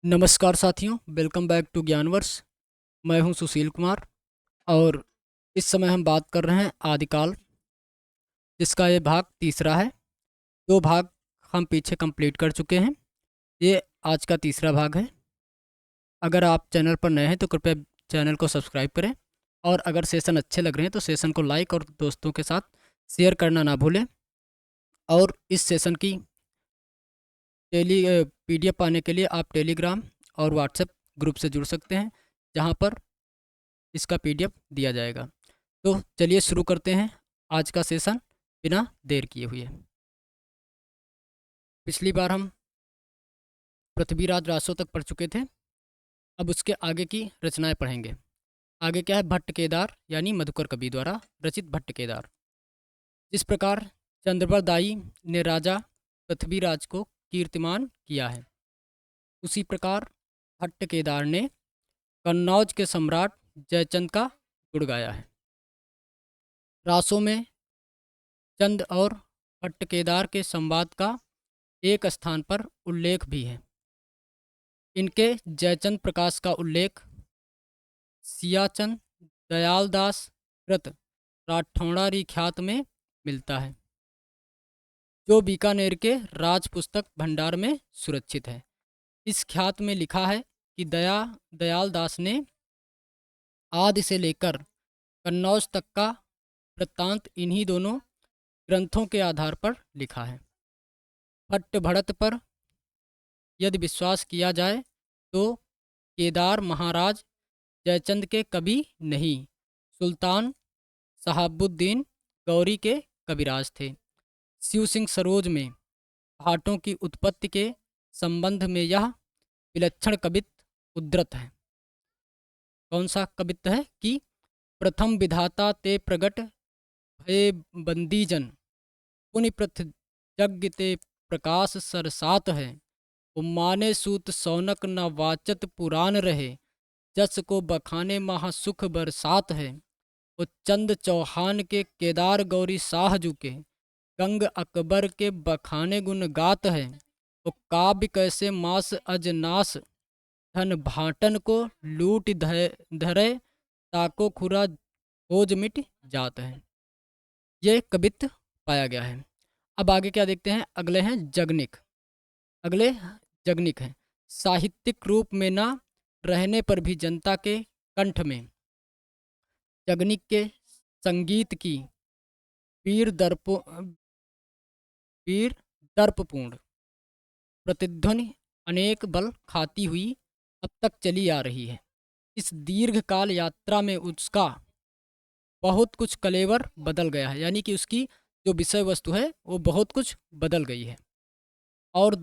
नमस्कार साथियों, welcome back to ज्ञानवर्ष। मैं हूं सुशील कुमार और इस समय हम बात कर रहे हैं आदिकाल, जिसका ये भाग तीसरा है। दो भाग हम पीछे कंप्लीट कर चुके हैं। ये आज का तीसरा भाग है। अगर आप चैनल पर नए हैं तो कृपया चैनल को सब्सक्राइब करें, और अगर सेशन अच्छे लग रहे हैं तो सेशन को लाइक और दोस्तों के साथ शेयर करना ना भूलें। और इस सेशन की पीडीएफ पाने के लिए आप टेलीग्राम और व्हाट्सएप ग्रुप से जुड़ सकते हैं, जहां पर इसका पीडीएफ दिया जाएगा। तो चलिए शुरू करते हैं आज का सेशन बिना देर किए हुए। पिछली बार हम पृथ्वीराज रासो तक पढ़ चुके थे। अब उसके आगे की रचनाएं पढ़ेंगे। आगे क्या है? भट्ट केदार यानी मधुकर कवि द्वारा रचित भट्ट केदार। जिस प्रकार चंद्रबरदाई ने राजा पृथ्वीराज को कीर्तिमान किया है, उसी प्रकार भट्ट केदार ने कन्नौज के सम्राट जयचंद का गुण गाया है। रासों में चंद और भट्ट केदार के संवाद का एक स्थान पर उल्लेख भी है। इनके जयचंद प्रकाश का उल्लेख सियाचंद दयालदास कृत राठौड़ारी ख्यात में मिलता है, जो बीकानेर के राज पुस्तक भंडार में सुरक्षित है। इस ख्यात में लिखा है कि दयालदास ने आदि से लेकर कन्नौज तक का वृत्तांत इन्हीं दोनों ग्रंथों के आधार पर लिखा है। भट्ट भड़त पर यदि विश्वास किया जाए तो केदार महाराज जयचंद के कवि नहीं, सुल्तान सहाबुद्दीन गौरी के कविराज थे। शिव सिंह सरोज में भाटों की उत्पत्ति के संबंध में यह विलक्षण कवित्व उद्धृत है। कौन सा कवित्व है? कि प्रथम विधाता ते प्रगट भय बंदीजन, पुनि प्रथ यज्ञ ते प्रकाश सरसात है। उम्माने सूत सौनक न वाचत पुराण रहे, जस को बखाने महासुख बरसात है। उच्चंद चौहान के केदार गौरी शाहजू के, गंग अकबर के बखाने गुण गात है। वो काव्य कैसे मास अजनास, धन भाटन को लूट धरे, ताको खुरा खोज मिट जात है। ये कवित्व पाया गया है। अब आगे क्या देखते हैं? अगले हैं जगनिक। अगले जगनिक हैं। साहित्यिक रूप में न रहने पर भी जनता के कंठ में जगनिक के संगीत की वीर दर्पो वीर दर्पपूर्ण प्रतिध्वनि अनेक बल खाती हुई अब तक चली आ रही है। इस दीर्घकाल यात्रा में उसका बहुत कुछ कलेवर बदल गया है, यानी कि उसकी जो विषय वस्तु है वो बहुत कुछ बदल गई है। और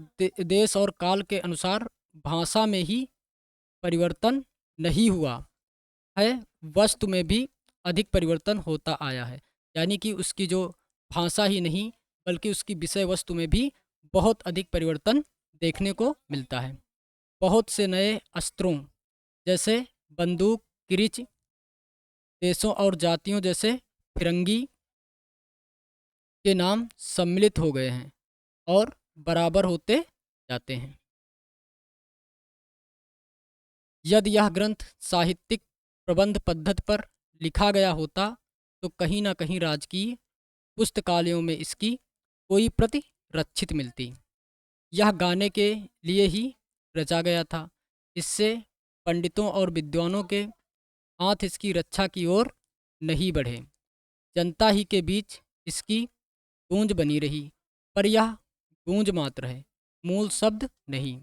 देश और काल के अनुसार भाषा में ही परिवर्तन नहीं हुआ है, वस्तु में भी अधिक परिवर्तन होता आया है। यानी कि उसकी जो भाषा ही नहीं बल्कि उसकी विषय वस्तु में भी बहुत अधिक परिवर्तन देखने को मिलता है। बहुत से नए अस्त्रों जैसे बंदूक, किरिच, देशों और जातियों जैसे फिरंगी के नाम सम्मिलित हो गए हैं और बराबर होते जाते हैं। यदि यह ग्रंथ साहित्यिक प्रबंध पद्धति पर लिखा गया होता तो कहीं ना कहीं राजकीय पुस्तकालयों में इसकी कोई प्रति रक्षित मिलती। यह गाने के लिए ही रचा गया था। इससे पंडितों और विद्वानों के हाथ इसकी रक्षा की ओर नहीं बढ़े। जनता ही के बीच इसकी गूंज बनी रही, पर यह गूंज मात्र है, मूल शब्द नहीं।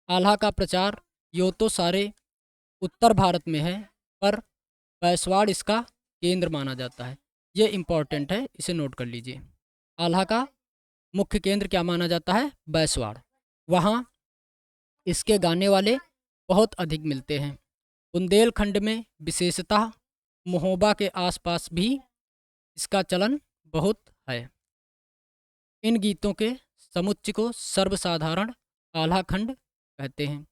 आल्हा का प्रचार यो तो सारे उत्तर भारत में है, पर बैसवाड़ इसका केंद्र माना जाता है। ये इम्पॉर्टेंट है, इसे नोट कर लीजिए। आल्हा का मुख्य केंद्र क्या माना जाता है? बैसवाड़। वहाँ इसके गाने वाले बहुत अधिक मिलते हैं। बुंदेलखंड में विशेषतः महोबा के आसपास भी इसका चलन बहुत है। इन गीतों के समुच्चय को सर्वसाधारण आल्हा खंड कहते हैं,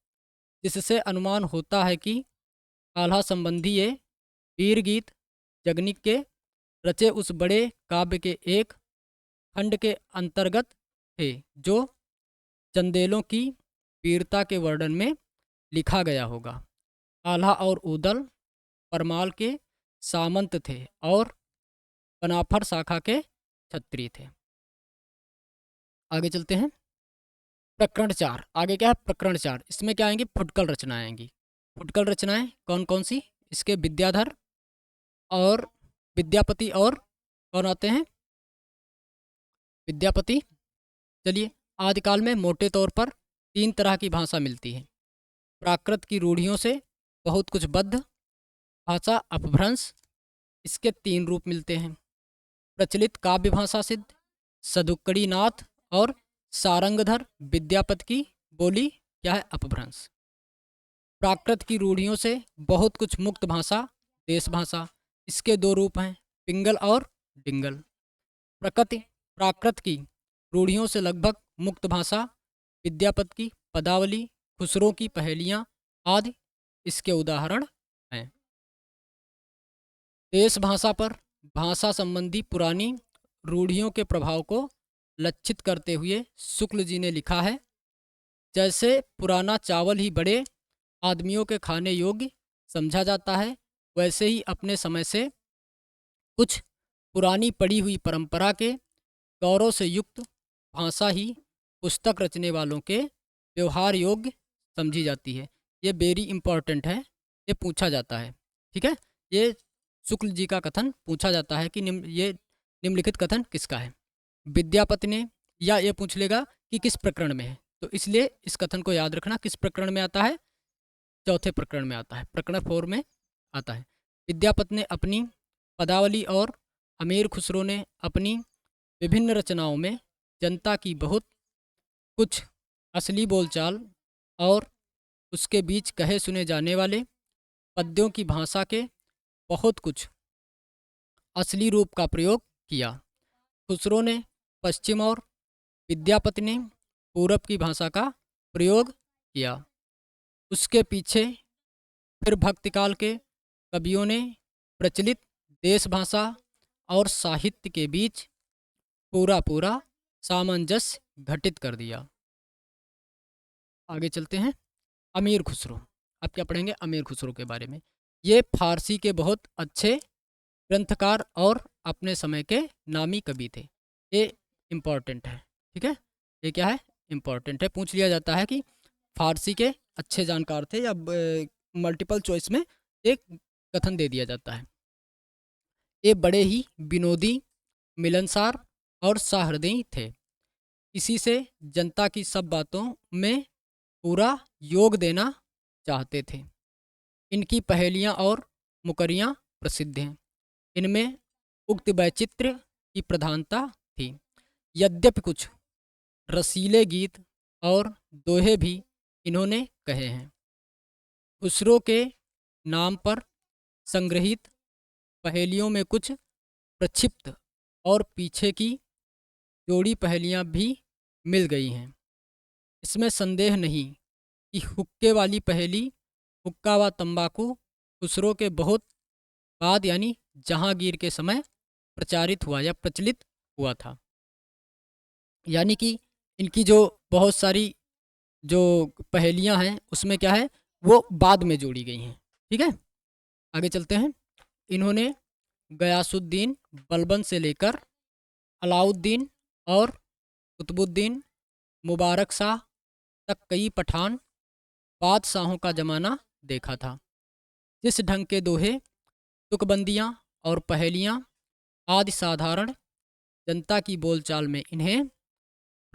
जिससे अनुमान होता है कि आल्हा संबंधी ये वीर गीत जगनिक के रचे उस बड़े काव्य के एक खंड के अंतर्गत थे, जो चंदेलों की वीरता के वर्णन में लिखा गया होगा। आल्हा और ऊदल परमाल के सामंत थे और पनाफर शाखा के क्षत्रिय थे। आगे चलते हैं। प्रकरण 4, आगे क्या है? प्रकरण 4, इसमें क्या आएंगी? फुटकल रचनाएं आएंगी। फुटकल रचनाएं कौन कौन सी? इसके विद्याधर और विद्यापति और कौन आते हैं? विद्यापति। चलिए, आदिकाल में मोटे तौर पर 3 तरह की भाषा मिलती है। प्राकृत की रूढ़ियों से बहुत कुछ बद्ध भाषा अपभ्रंश, इसके 3 रूप मिलते हैं। प्रचलित काव्य भाषा सिद्ध सदुक्कड़ी नाथ और सारंगधर विद्यापति की बोली क्या है? अपभ्रंश। प्राकृत की रूढ़ियों से बहुत कुछ मुक्त भाषा देश भाषा, इसके 2 रूप हैं, पिंगल और डिंगल। प्राकृत की रूढ़ियों से लगभग मुक्त भाषा विद्यापति की पदावली, खुसरो की पहेलियाँ आदि इसके उदाहरण हैं। देश भाषा पर भाषा संबंधी पुरानी रूढ़ियों के प्रभाव को लक्षित करते हुए शुक्ल जी ने लिखा है, जैसे पुराना चावल ही बड़े आदमियों के खाने योग्य समझा जाता है, वैसे ही अपने समय से कुछ पुरानी पड़ी हुई परंपरा के गौरव से युक्त भाषा ही पुस्तक रचने वालों के व्यवहार योग्य समझी जाती है। ये वेरी इंपॉर्टेंट है, ये पूछा जाता है। ठीक है, ये शुक्ल जी का कथन पूछा जाता है कि ये निम्नलिखित कथन किसका है? विद्यापति ने, या ये पूछ लेगा कि किस प्रकरण में है, तो इसलिए इस कथन को याद रखना। किस प्रकरण में आता है? चौथे प्रकरण में आता है, प्रकरण 4 में आता है। विद्यापति ने अपनी पदावली और अमीर खुसरो ने अपनी विभिन्न रचनाओं में जनता की बहुत कुछ असली बोलचाल और उसके बीच कहे सुने जाने वाले पद्यों की भाषा के बहुत कुछ असली रूप का प्रयोग किया। खुसरो ने पश्चिम और विद्यापति ने पूरब की भाषा का प्रयोग किया। उसके पीछे फिर भक्तिकाल के कवियों ने प्रचलित देश भाषा और साहित्य के बीच पूरा सामंजस्य घटित कर दिया। आगे चलते हैं। अमीर खुसरो, अब क्या पढ़ेंगे? अमीर खुसरो के बारे में। ये फारसी के बहुत अच्छे ग्रंथकार और अपने समय के नामी कवि थे। ये इम्पॉर्टेंट है। ठीक है, ये क्या है? इम्पॉर्टेंट है, पूछ लिया जाता है कि फारसी के अच्छे जानकार थे, या मल्टीपल चॉइस में एक कथन दे दिया जाता है। ये बड़े ही विनोदी, मिलनसार और सहृदयी थे। इसी से जनता की सब बातों में पूरा योग देना चाहते थे। इनकी पहेलियाँ और मुकरियाँ प्रसिद्ध हैं। इनमें उक्त वैचित्र्य की प्रधानता थी। यद्यपि कुछ रसीले गीत और दोहे भी इन्होंने कहे हैं। खुसरो के नाम पर संग्रहित पहेलियों में कुछ प्रक्षिप्त और पीछे की जोड़ी पहेलियाँ भी मिल गई हैं। इसमें संदेह नहीं कि हुक्के वाली पहेली, हुक्का व तंबाकू खुसरो के बहुत बाद यानी जहांगीर के समय प्रचारित हुआ या प्रचलित हुआ था। यानी कि इनकी जो बहुत सारी जो पहेलियां हैं उसमें क्या है, वो बाद में जोड़ी गई हैं। ठीक है, आगे चलते हैं। इन्होंने गयासुद्दीन बलबन से लेकर अलाउद्दीन और कुतुबुद्दीन मुबारक शाह तक कई पठान बादशाहों का ज़माना देखा था। जिस ढंग के दोहे, तुकबंदियाँ और पहेलियाँ आदि साधारण जनता की बोलचाल में इन्हें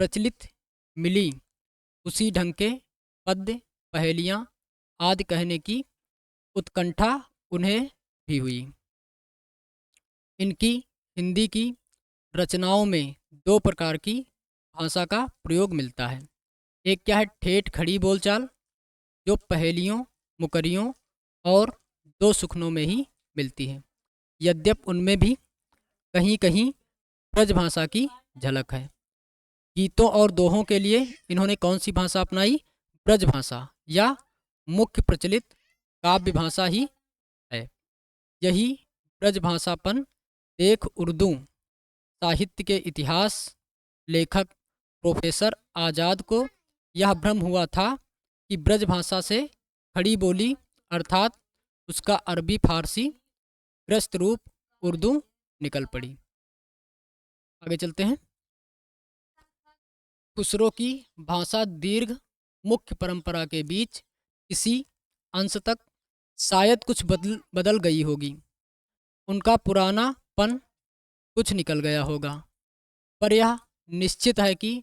प्रचलित मिली, उसी ढंग के पद्य, पहेलियाँ आदि कहने की उत्कंठा उन्हें भी हुई। इनकी हिंदी की रचनाओं में 2 प्रकार की भाषा का प्रयोग मिलता है। एक क्या है? ठेठ खड़ी बोलचाल, जो पहेलियों, मुकरियों और 2 सुखनों में ही मिलती है। यद्यप उनमें भी कहीं कहीं ब्रजभाषा की झलक है। गीतों और दोहों के लिए इन्होंने कौन सी भाषा अपनाई? ब्रजभाषा या मुख्य प्रचलित काव्य भाषा ही है। यही ब्रजभाषापन देख उर्दू साहित्य के इतिहास लेखक प्रोफेसर आज़ाद को यह भ्रम हुआ था कि ब्रज भाषा से खड़ी बोली अर्थात उसका अरबी फारसी ग्रस्त रूप उर्दू निकल पड़ी। आगे चलते हैं। खुसरो की भाषा दीर्घ मुख्य परंपरा के बीच किसी अंश तक शायद कुछ बदल गई होगी। उनका पुरानापन कुछ निकल गया होगा, पर यह निश्चित है कि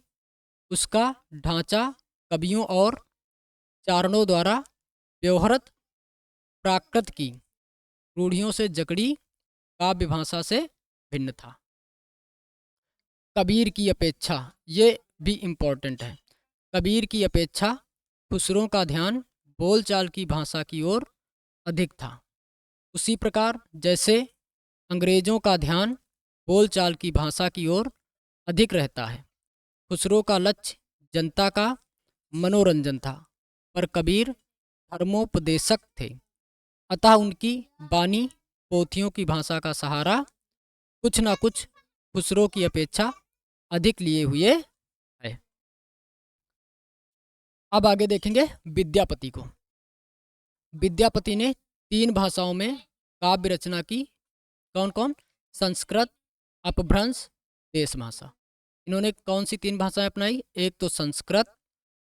उसका ढांचा कवियों और चारणों द्वारा व्यवहृत प्राकृत की रूढ़ियों से जकड़ी काव्य भाषा से भिन्न था। कबीर की अपेक्षा, ये भी इम्पोर्टेंट है, कबीर की अपेक्षा खुसरो का ध्यान बोलचाल की भाषा की ओर अधिक था। उसी प्रकार जैसे अंग्रेज़ों का ध्यान बोलचाल की भाषा की ओर अधिक रहता है, खुसरो का लक्ष्य जनता का मनोरंजन था, पर कबीर धर्मोपदेशक थे। अतः उनकी बानी पोथियों की भाषा का सहारा कुछ ना कुछ खुसरो की अपेक्षा अधिक लिए हुए है। अब आगे देखेंगे विद्यापति को। विद्यापति ने 3 भाषाओं में काव्य रचना की। कौन कौन? संस्कृत, अपभ्रंश, देश भाषा। इन्होंने कौन सी 3 भाषाएं अपनाई? एक तो संस्कृत,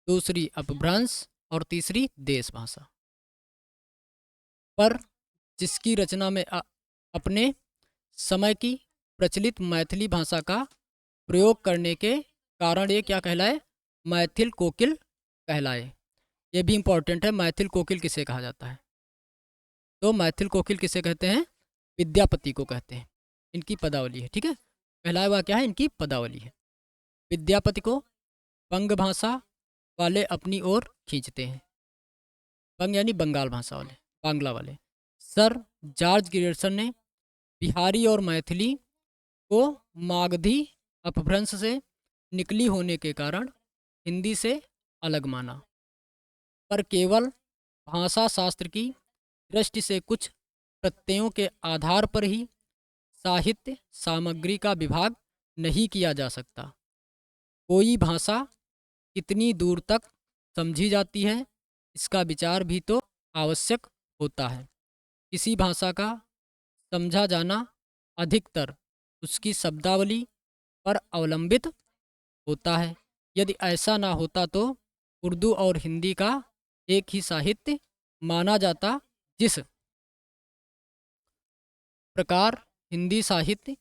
दूसरी अपभ्रंश और तीसरी देश भाषा। पर जिसकी रचना में अपने समय की प्रचलित मैथिली भाषा का प्रयोग करने के कारण ये क्या कहलाए? मैथिल कोकिल कहलाए। ये भी इम्पोर्टेंट है, मैथिल कोकिल किसे कहा जाता है? तो मैथिल कोकिल किसे कहते हैं? विद्यापति को कहते हैं। इनकी पदावली है, ठीक है। पहला हुआ क्या है? इनकी पदावली है। विद्यापति को बंग भाषा वाले अपनी ओर खींचते हैं। बंग यानी बंगाल भाषा वाले, बांग्ला वाले। सर जॉर्ज ग्रियर्सन ने बिहारी और मैथिली को मागधी अपभ्रंश से निकली होने के कारण हिंदी से अलग माना, पर केवल भाषा शास्त्र की दृष्टि से कुछ प्रत्ययों के आधार पर ही साहित्य सामग्री का विभाग नहीं किया जा सकता। कोई भाषा कितनी दूर तक समझी जाती है, इसका विचार भी तो आवश्यक होता है। किसी भाषा का समझा जाना अधिकतर उसकी शब्दावली पर अवलंबित होता है। यदि ऐसा ना होता तो उर्दू और हिंदी का एक ही साहित्य माना जाता। जिस प्रकार हिंदी साहित्य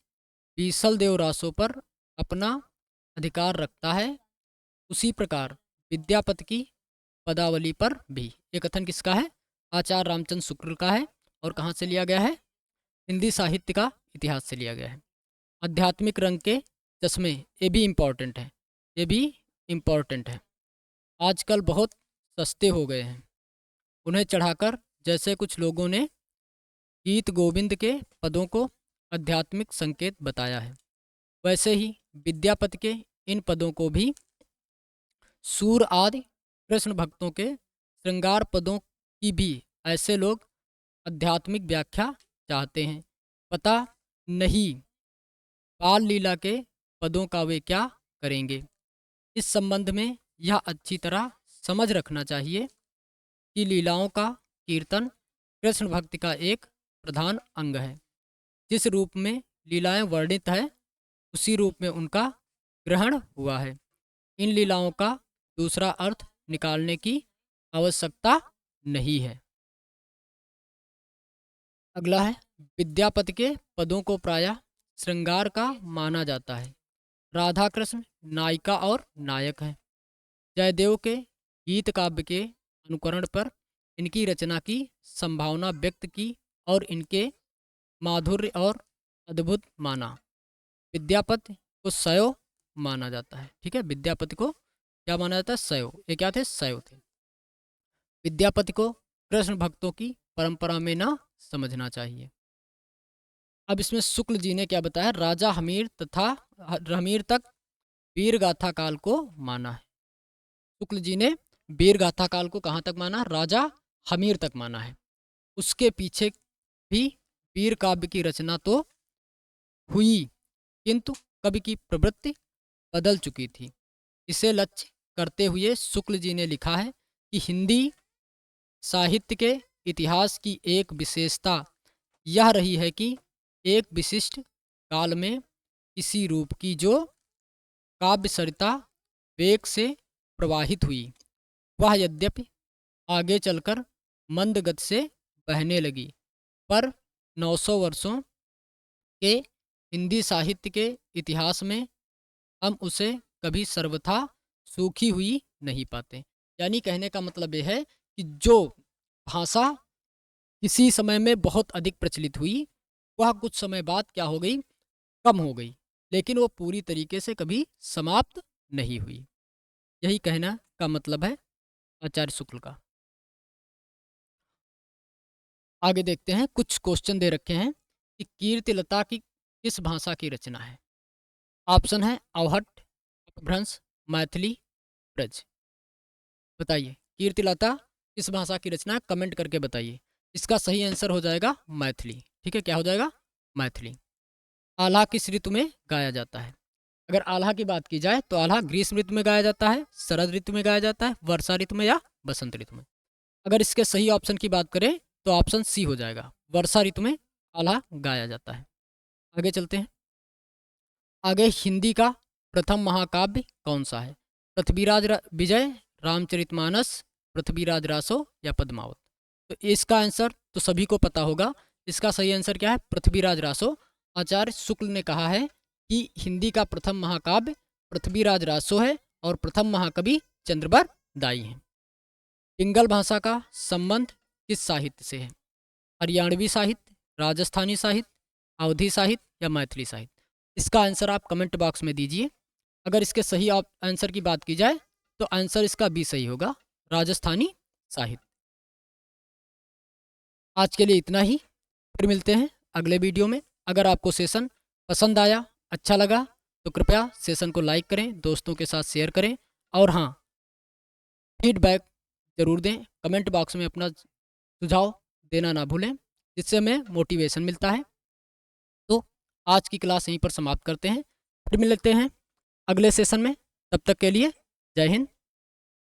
बीसल देव रासों पर अपना अधिकार रखता है, उसी प्रकार विद्यापति की पदावली पर भी। ये कथन किसका है? आचार्य रामचंद्र शुक्ल का है। और कहाँ से लिया गया है? हिंदी साहित्य का इतिहास से लिया गया है। आध्यात्मिक रंग के चश्मे, ये भी इम्पोर्टेंट है, ये भी इम्पोर्टेंट है। आजकल बहुत सस्ते हो गए हैं, उन्हें चढ़ाकर जैसे कुछ लोगों ने गीत गोविंद के पदों को आध्यात्मिक संकेत बताया है, वैसे ही विद्यापति के इन पदों को भी सूर आदि कृष्ण भक्तों के श्रृंगार पदों की भी ऐसे लोग आध्यात्मिक व्याख्या चाहते हैं। पता नहीं बाल लीला के पदों का वे क्या करेंगे। इस संबंध में यह अच्छी तरह समझ रखना चाहिए कि लीलाओं का कीर्तन कृष्ण भक्ति का एक प्रधान अंग है। जिस रूप में लीलाएं वर्णित है, उसी रूप में उनका ग्रहण हुआ है। इन लीलाओं का दूसरा अर्थ निकालने की आवश्यकता नहीं है। अगला है, विद्यापति के पदों को प्रायः श्रृंगार का माना जाता है। राधा कृष्ण नायिका और नायक हैं। जयदेव के गीत काव्य के अनुकरण पर इनकी रचना की संभावना व्यक्त की और इनके माधुर्य और अद्भुत माना। विद्यापति को सयो माना जाता है, ठीक है। विद्यापति को क्या माना जाता है? सयो। ये क्या थे? सयो थे। विद्यापति को कृष्ण भक्तों की परंपरा में ना समझना चाहिए। अब इसमें शुक्ल जी ने क्या बताया? राजा हमीर तक वीर गाथा काल को माना है। शुक्ल जी ने वीर गाथा काल को कहाँ तक माना? राजा हमीर तक माना है। उसके पीछे भी वीर काव्य की रचना तो हुई, किंतु कवि की प्रवृत्ति बदल चुकी थी। इसे लक्ष्य करते हुए शुक्ल जी ने लिखा है कि हिंदी साहित्य के इतिहास की एक विशेषता यह रही है कि एक विशिष्ट काल में किसी रूप की जो काव्य सरिता वेग से प्रवाहित हुई, वह यद्यपि आगे चलकर मंद गति से बहने लगी, पर 900 वर्षों के हिंदी साहित्य के इतिहास में हम उसे कभी सर्वथा सूखी हुई नहीं पाते। यानी कहने का मतलब यह है कि जो भाषा किसी समय में बहुत अधिक प्रचलित हुई, वह कुछ समय बाद क्या हो गई, कम हो गई, लेकिन वो पूरी तरीके से कभी समाप्त नहीं हुई। यही कहना का मतलब है आचार्य शुक्ल का। आगे देखते हैं, कुछ क्वेश्चन दे रखे हैं कि कीर्तिलता की किस भाषा की रचना है। ऑप्शन है अवहट, अपभ्रंश, मैथिली, ब्रज। बताइए कीर्तिलता किस भाषा की रचना है, कमेंट करके बताइए। इसका सही आंसर हो जाएगा मैथिली। ठीक है, क्या हो जाएगा, मैथिली। आल्हा किस ऋतु में गाया जाता है। अगर आल्हा की बात की जाए तो आल्हा ग्रीष्म ऋतु में गाया जाता है, शरद ऋतु में गाया जाता है, वर्षा ऋतु में या बसंत ऋतु में। अगर इसके सही ऑप्शन की बात करें तो ऑप्शन सी हो जाएगा, वर्षा ऋतु में आल्हा गाया जाता है। आगे चलते हैं। आगे हिंदी का प्रथम महाकाव्य कौन सा है। पृथ्वीराज विजय, रामचरितमानस, पृथ्वीराज रासो या पद्मावत। तो इसका आंसर तो सभी को पता होगा। इसका सही आंसर क्या है, पृथ्वीराज रासो। आचार्य शुक्ल ने कहा है कि हिंदी का प्रथम महाकाव्य पृथ्वीराज रासो है और प्रथम महाकवि चंद्रबर दाई हैं। पिंगल भाषा का संबंध किस साहित्य से है। हरियाणवी साहित्य, राजस्थानी साहित्य, अवधी साहित्य या मैथिली साहित्य। इसका आंसर आप कमेंट बॉक्स में दीजिए। अगर इसके सही आंसर की बात की जाए तो आंसर इसका बी सही होगा, राजस्थानी साहित्य। आज के लिए इतना ही, फिर मिलते हैं अगले वीडियो में। अगर आपको सेशन पसंद आया, अच्छा लगा, तो कृपया सेशन को लाइक करें, दोस्तों के साथ शेयर करें और हाँ, फीडबैक ज़रूर दें। कमेंट बॉक्स में अपना सुझाव देना ना भूलें, जिससे हमें मोटिवेशन मिलता है। तो आज की क्लास यहीं पर समाप्त करते हैं, फिर मिलते हैं अगले सेशन में। तब तक के लिए जय हिंद,